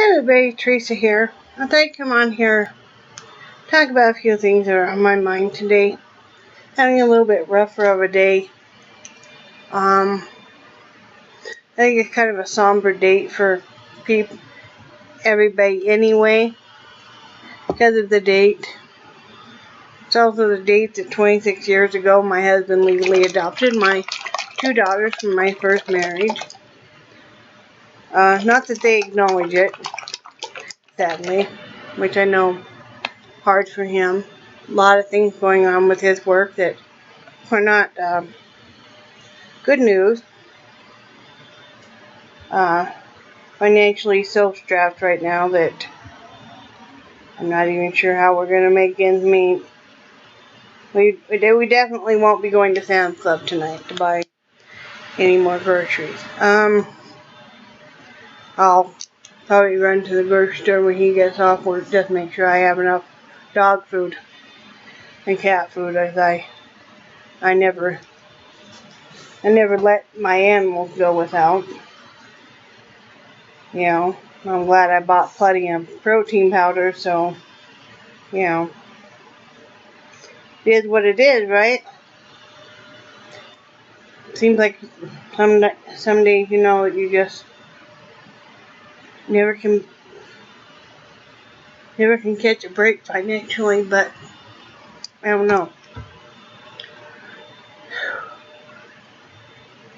Hi everybody, Teresa here. I thought I'd come on here, talk about a few things that are on my mind today. Having a little bit rougher of a day. I think it's kind of a somber date for everybody anyway, because of the date. It's also the date that 26 years ago my husband legally adopted my two daughters from my first marriage. Not that they acknowledge it, sadly, which I know hard for him. A lot of things going on with his work that are not good news. Financially so strapped right now that I'm not even sure how we're going to make ends meet. We definitely won't be going to Sam's Club tonight to buy any more groceries. I'll probably run to the grocery store when he gets off work, just make sure I have enough dog food and cat food, as I never let my animals go without. You know, I'm glad I bought plenty of protein powder, so, you know, it is what it is, right? Seems like some days, you know, you just never can catch a break financially, but I don't know.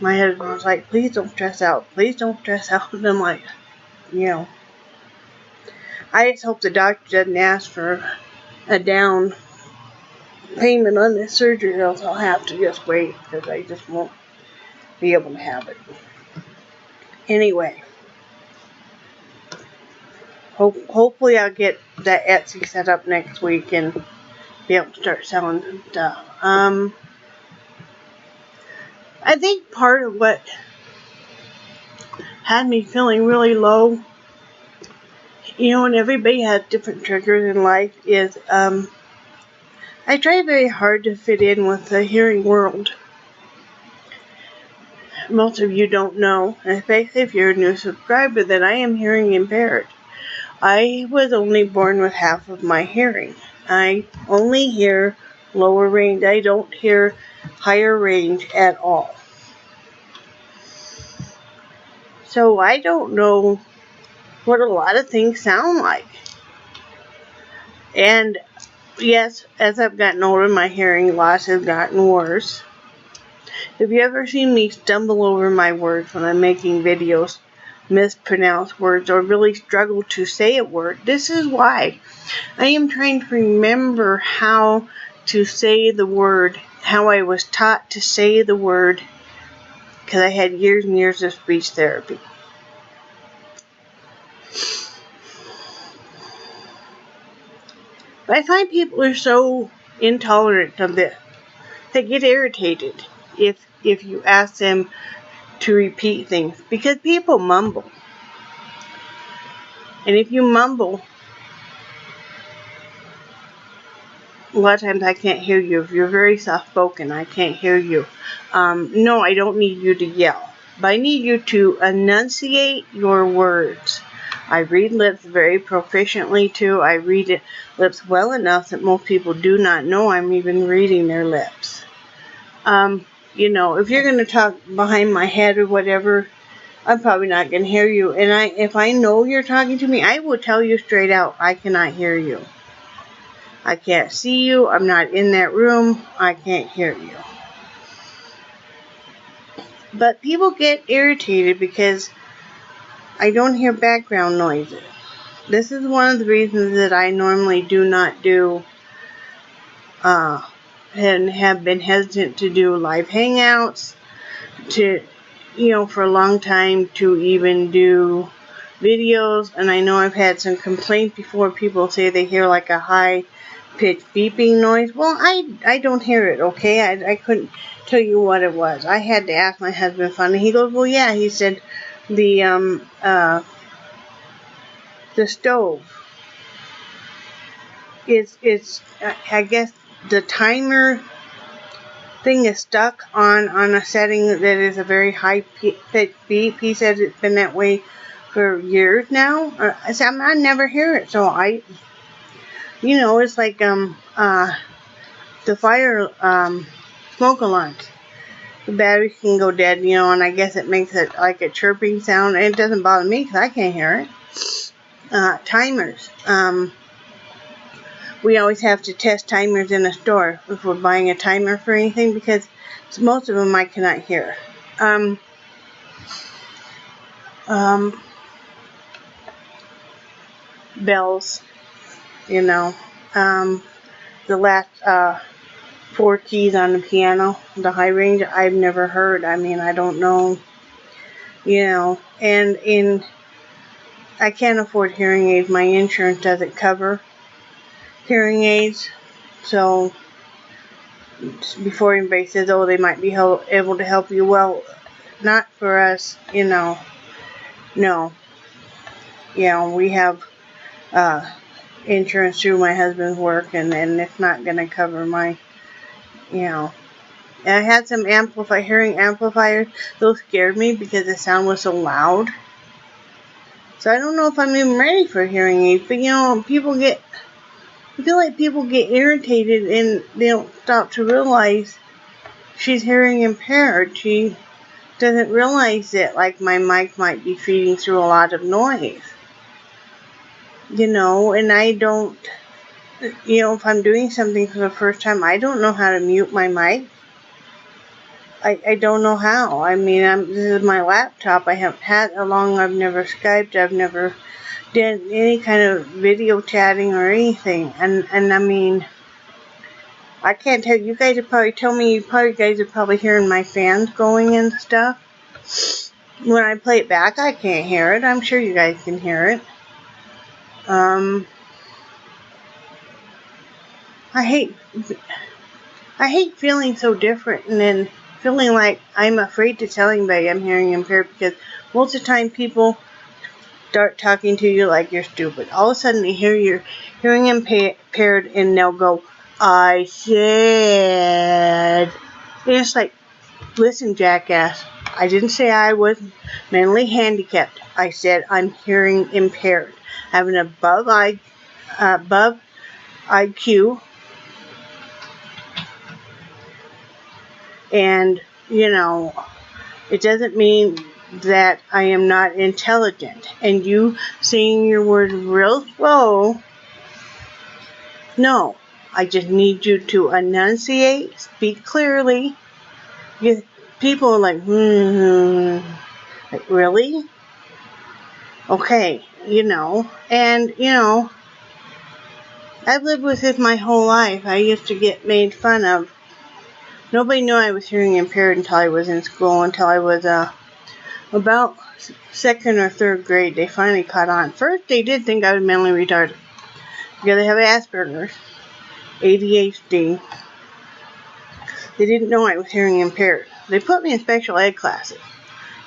My husband was like, please don't stress out. Please don't stress out. And I'm like, you know, I just hope the doctor doesn't ask for a down payment on this surgery, or else I'll have to just wait, because I just won't be able to have it. Anyway, hopefully I'll get that Etsy set up next week and be able to start selling some stuff. I think part of what had me feeling really low, you know, and everybody has different triggers in life, is I try very hard to fit in with the hearing world. Most of you don't know, especially if you're a new subscriber, that I am hearing impaired. I was only born with half of my hearing. I only hear lower range. I don't hear higher range at all. So I don't know what a lot of things sound like. And yes, as I've gotten older, my hearing loss has gotten worse. Have you ever seen me stumble over my words when I'm making videos, mispronounce words, or really struggle to say a word? This is why. I am trying to remember how to say the word, how I was taught to say the word, because I had years and years of speech therapy. But I find people are so intolerant of this. They get irritated if you ask them to repeat things, because people mumble. And if you mumble, a lot of times I can't hear you. If you're very soft-spoken, I can't hear you. No, I don't need you to yell, but I need you to enunciate your words. I read lips very proficiently too. I read lips well enough that most people do not know I'm even reading their lips. You know, if you're going to talk behind my head or whatever, I'm probably not going to hear you. And if I know you're talking to me, I will tell you straight out, I cannot hear you. I can't see you. I'm not in that room. I can't hear you. But people get irritated because I don't hear background noises. This is one of the reasons that I normally do not do and have been hesitant to do live hangouts, to, you know, for a long time, to even do videos. And I know I've had some complaints before. People say they hear like a high-pitched beeping noise. Well, I don't hear it, okay? I couldn't tell you what it was. I had to ask my husband finally. He goes, well, yeah. He said the stove is I guess the timer thing is stuck on a setting that is a very high pitched beep. He says it's been that way for years now. I never hear it, so it's like the fire smoke alarms. The batteries can go dead, and I guess it makes it like a chirping sound. And it doesn't bother me because I can't hear it. Timers. We always have to test timers in a store if we're buying a timer for anything, because most of them I cannot hear. Bells, the last 4 keys on the piano, the high range, I've never heard. I don't know, and I can't afford hearing aids. My insurance doesn't cover hearing aids, so before anybody says, oh, they might be able to help you, well, not for us, no. We have insurance through my husband's work, and it's not going to cover my, And I had some hearing amplifiers. Those scared me because the sound was so loud. So I don't know if I'm even ready for hearing aids. But I feel like people get irritated and they don't stop to realize she's hearing impaired. She doesn't realize that, like, my mic might be feeding through a lot of noise. And I don't, if I'm doing something for the first time, I don't know how to mute my mic. I don't know how. This is my laptop. I haven't had it long. I've never Skyped. I've never did any kind of video chatting or anything. And I can't tell. You guys are probably telling me you guys are probably hearing my fans going and stuff. When I play it back, I can't hear it. I'm sure you guys can hear it. I hate feeling so different and then feeling like I'm afraid to tell anybody I'm hearing impaired, because most of the time people start talking to you like you're stupid. All of a sudden they hear you're hearing impaired and they'll go, I said. And it's like, listen, jackass, I didn't say I was mentally handicapped. I said I'm hearing impaired. I have an above IQ. And, it doesn't mean that I am not intelligent. And you saying your words real slow, no. I just need you to enunciate, speak clearly. People are like, like, really? Okay, and, I've lived with this my whole life. I used to get made fun of. Nobody knew I was hearing impaired until I was in school, until I was about 2nd or 3rd grade. They finally caught on. First, they did think I was mentally retarded, because I have Asperger's, ADHD. They didn't know I was hearing impaired. They put me in special ed classes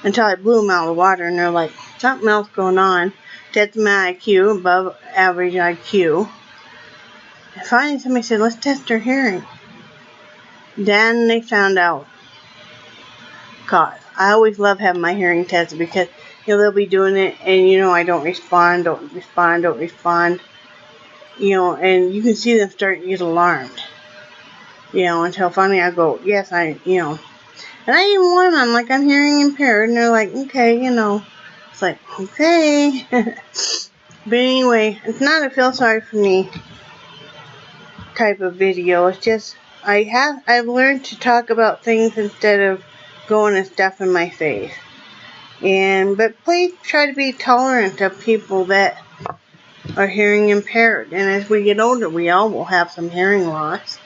until I blew them out of the water, and they're like, something else going on. Tested my IQ, above average IQ. And finally somebody said, let's test her hearing. Then they found out. God, I always love having my hearing tested, because they'll be doing it and I don't respond. And you can see them starting to get alarmed. Until finally I go, yes, and I even warn them, I'm like, I'm hearing impaired, and they're like, okay, it's like, okay. But anyway, it's not a feel sorry for me type of video. It's just, I've learned to talk about things instead of going and stuffing my face. But please try to be tolerant of people that are hearing impaired. And as we get older, we all will have some hearing loss.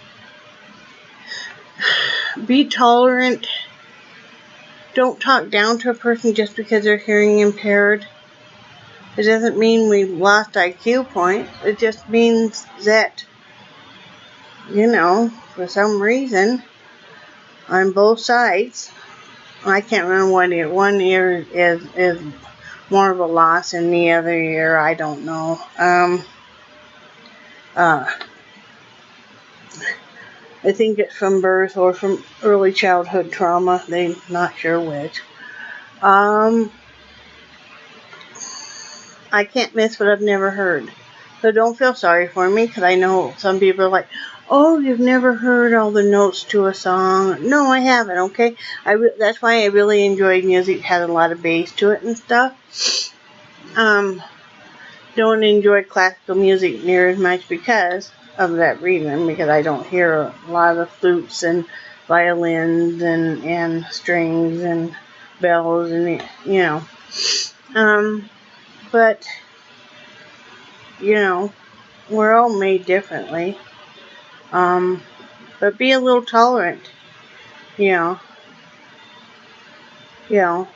Be tolerant. Don't talk down to a person just because they're hearing impaired. It doesn't mean we've lost IQ points. It just means that, for some reason, on both sides, I can't remember what ear. One ear is more of a loss, and the other ear, I don't know. I think it's from birth or from early childhood trauma. They're not sure which. I can't miss what I've never heard. So don't feel sorry for me, because I know some people are like, oh, you've never heard all the notes to a song. No, I haven't, okay? That's why I really enjoy music, has a lot of bass to it and stuff. Don't enjoy classical music near as much because of that reason, because I don't hear a lot of flutes and violins and strings and bells and, but, we're all made differently. But be a little tolerant, you know, you know,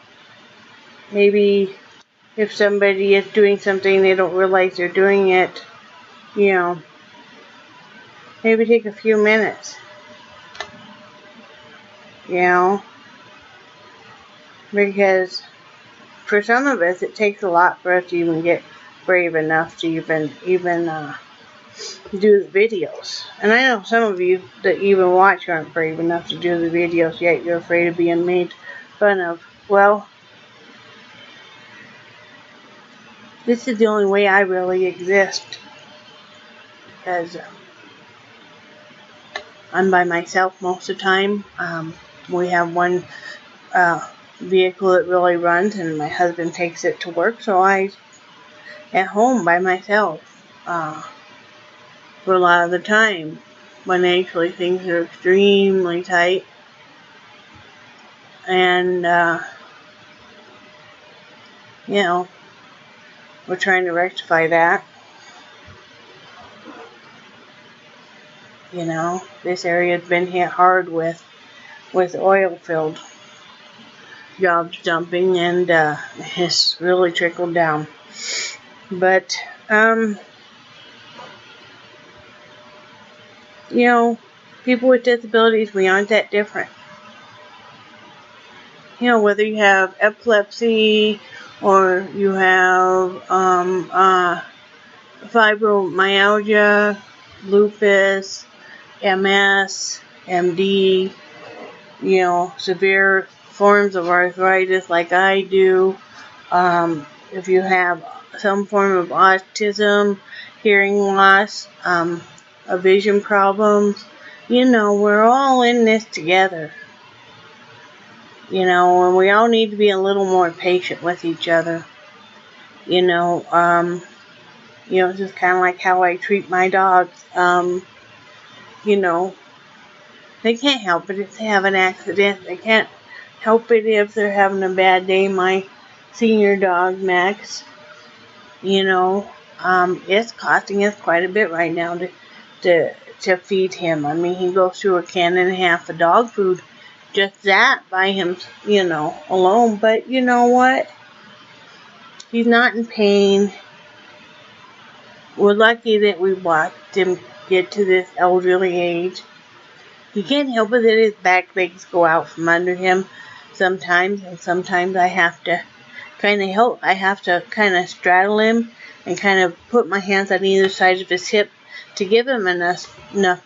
maybe if somebody is doing something, they don't realize they're doing it, maybe take a few minutes, because for some of us, it takes a lot for us to even get brave enough to even do the videos. And I know some of you that even watch aren't brave enough to do the videos, yet you're afraid of being made fun of. Well, this is the only way I really exist, because I'm by myself most of the time. We have one vehicle that really runs, and my husband takes it to work, so I at home by myself for a lot of the time, when actually things are extremely tight. And we're trying to rectify that. This area has been hit hard with oil field jobs dumping, and it's really trickled down. But people with disabilities, we aren't that different. Whether you have epilepsy or you have fibromyalgia, lupus, MS, MD, severe forms of arthritis like I do, if you have some form of autism, hearing loss, a vision problems, we're all in this together. And we all need to be a little more patient with each other. It's just kind of like how I treat my dogs. They can't help it if they have an accident. They can't help it if they're having a bad day. My senior dog, Max, it's costing us quite a bit right now to feed him. I mean, he goes through a can and a half of dog food, just that by him, alone. But you know what? He's not in pain. We're lucky that we watched him get to this elderly age. He can't help it that his back legs go out from under him sometimes, and sometimes I have to kind of help. I have to kind of straddle him and kind of put my hands on either side of his hip to give him enough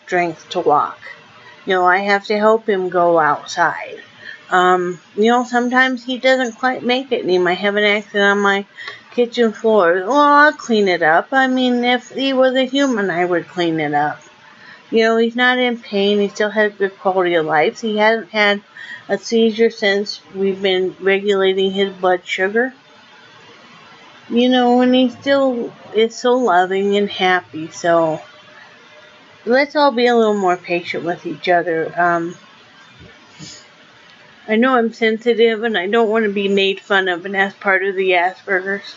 strength to walk. I have to help him go outside. Sometimes he doesn't quite make it, and he might have an accident on my kitchen floor. Well, I'll clean it up. I mean, if he was a human, I would clean it up. He's not in pain. He still has good quality of life. He hasn't had a seizure since we've been regulating his blood sugar. And he still is so loving and happy. So let's all be a little more patient with each other. I know I'm sensitive, and I don't want to be made fun of, and that's part of the Asperger's,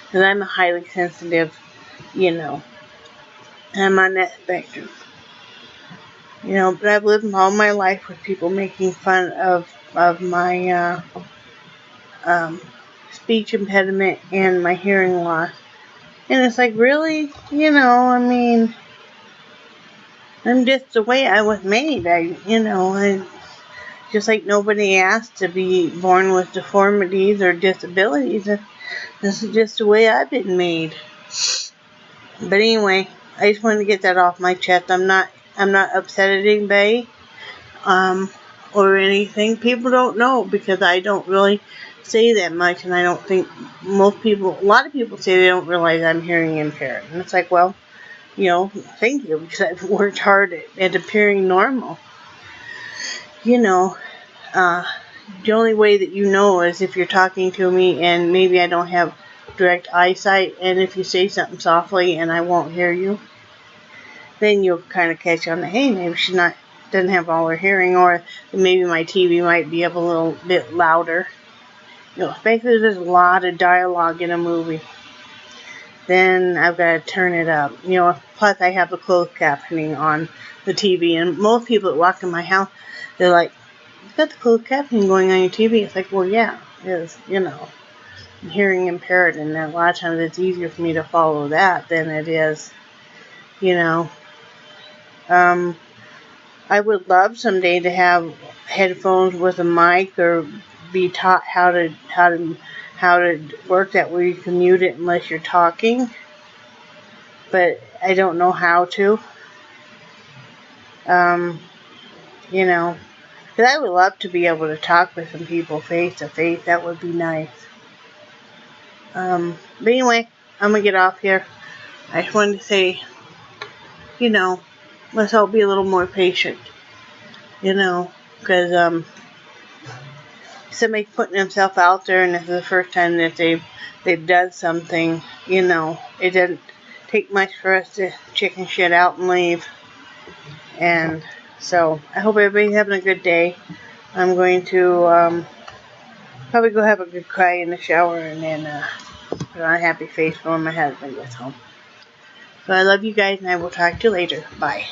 because I'm a highly sensitive, I'm on that spectrum. But I've lived all my life with people making fun of my speech impediment and my hearing loss. And it's like, really? I mean, I'm just the way I was made. I just like nobody asked to be born with deformities or disabilities. This is just the way I've been made. But anyway, I just wanted to get that off my chest. I'm not upset at anybody or anything. People don't know, because I don't really say that much, and I don't think a lot of people say they don't realize I'm hearing impaired. And it's like, well, thank you, because I've worked hard at appearing normal. Uh, the only way that you know is if you're talking to me and maybe I don't have direct eyesight, and if you say something softly and I won't hear you, then you'll kind of catch on that, hey, maybe she doesn't have all her hearing, or maybe my TV might be up a little bit louder. Especially if there's a lot of dialogue in a movie, then I've got to turn it up. Plus I have the closed captioning on the TV, and most people that walk in my house, they're like, "You've got the closed captioning going on your TV." It's like, well, yeah, it is. I'm hearing impaired, and a lot of times it's easier for me to follow that than it is, I would love someday to have headphones with a mic, or be taught how to work that where you can mute it unless you're talking. But I don't know how to. Because I would love to be able to talk with some people face to face. That would be nice. But anyway, I'm gonna get off here. I just wanted to say, let's all be a little more patient. Because somebody's putting themselves out there, and this is the first time that they've done something. It doesn't take much for us to chicken shit out and leave. And so I hope everybody's having a good day. I'm going to probably go have a good cry in the shower, and then put on a happy face when my husband gets home. So I love you guys, and I will talk to you later. Bye.